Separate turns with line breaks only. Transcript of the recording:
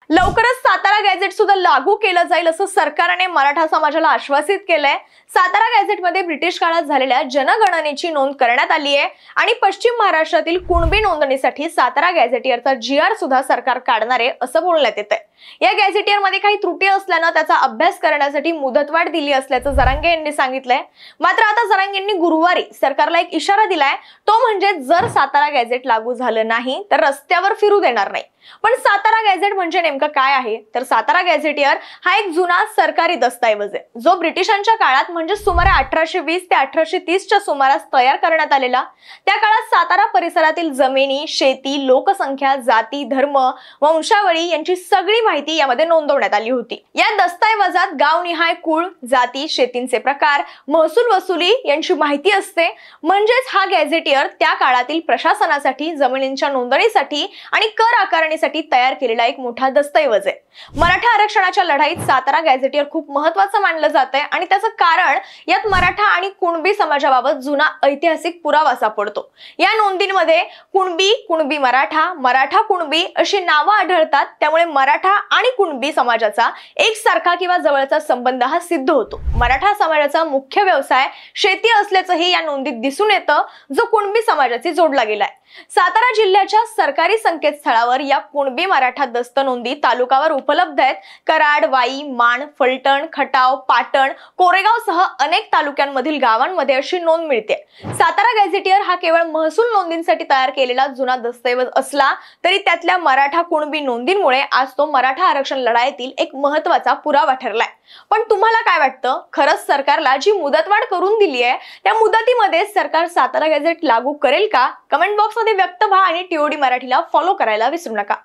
लवकरच सातारा गॅझेट सुद्धा लागू केलं जाईल असं सरकारने मराठा समाजाला आश्वासित केलंय। सातारा गॅझेटमध्ये ब्रिटिश काळात झालेल्या जनगणनेची नोंद करण्यात आली आहे आणि पश्चिम महाराष्ट्रातील कुणबी नोंदणीसाठी सातारा गॅझेटियरचा जीआर सुद्धा सरकार काढणार आहे असं बोलण्यात येतंय। या गॅझेटियरमध्ये काही त्रुटी असल्यानं त्याचा अभ्यास करण्यासाठी मुदतवाढ दिली असल्याचं जरांगे यांनी सांगितलंय। मात्र आता जरांगे यांनी गुरुवारी सरकारला एक इशारा दिलाय, तो म्हणजे जर सातारा गॅझेट लागू झालं नाही तर रस्त्यावर फिरू देणार नाही। पण सातारा गॅझेट म्हणजे नेमकं काय आहे तर सातारा गॅझेटियर हा एक जुना सरकारी दस्तऐवज आहे, जो ब्रिटिशांच्या काळात म्हणजे सुमारे 1820 ते 1830 च्या सुमारास तयार करण्यात आलेला। त्या काळात सातारा परिसरातील जमिनी, शेती, लोकसंख्या, जाती, धर्म, वंशावळी यांची सगळी माहिती यामध्ये नोंदवण्यात आली होती। या दस्तऐवजात गावनिहाय कुळ, जाती, शेतींचे प्रकार, महसूल वसुली यांची माहिती असते। म्हणजेच हा गॅझेटियर त्या काळातील प्रशासनासाठी, जमिनींच्या नोंदणीसाठी आणि कर आकारणीसाठी तयार केलेला एक मोठा दस्तऐवज आहे। मराठा आरक्षणाच्या लढाईत सातारा गॅझेटियर खूप महत्त्वाचं मानलं जातंय आणि त्याचं कारण यात मराठा आणि कुणबी समाजाबाबत जुना ऐतिहासिक पुरावा सापडतो। या नोंदींमध्ये कुणबी, कुणबी मराठा, मराठा कुणबी अशी नावं आढळतात। त्यामुळे मराठा आणि कुणबी समाजाचा एकसारखा किंवा जवळचा संबंध हा सिद्ध होतो। मराठा समाजाचा मुख्य व्यवसाय शेती असल्याचंही या नोंदीत दिसून येतं, जो कुणबी समाजाशी जोडला गेलाय। सातारा जिल्ह्याच्या सरकारी संकेतस्थळावर या कुणबी मराठा दस्त नोंदी तालुकावर उपलब्ध आहेत। कराड, वाई, माण, फलटण, खटाव, पाटण, कोरेगाव सह अनेक तालुक्यांमधील गावांमध्ये अशी नोंद मिळते। सातारा गॅझेटियर हा केवळ महसूल नोंदींसाठी तयार केलेला जुना दस्तऐवज असला तरी त्यातल्या मराठा कुणबी नोंदींमुळे आज तो मराठा आरक्षण लढाईतील एक महत्त्वाचा पुरावा ठरलाय। पण तुम्हाला काय वाटतं, खरंच सरकारला जी मुदतवाढ करून दिली आहे त्या मुदतीमध्ये सरकार सातारा गॅझेट लागू करेल का? कमेंट बॉक्स मध्ये व्यक्त व्हा आणि टीओडी मराठीला फॉलो करायला विसरू नका।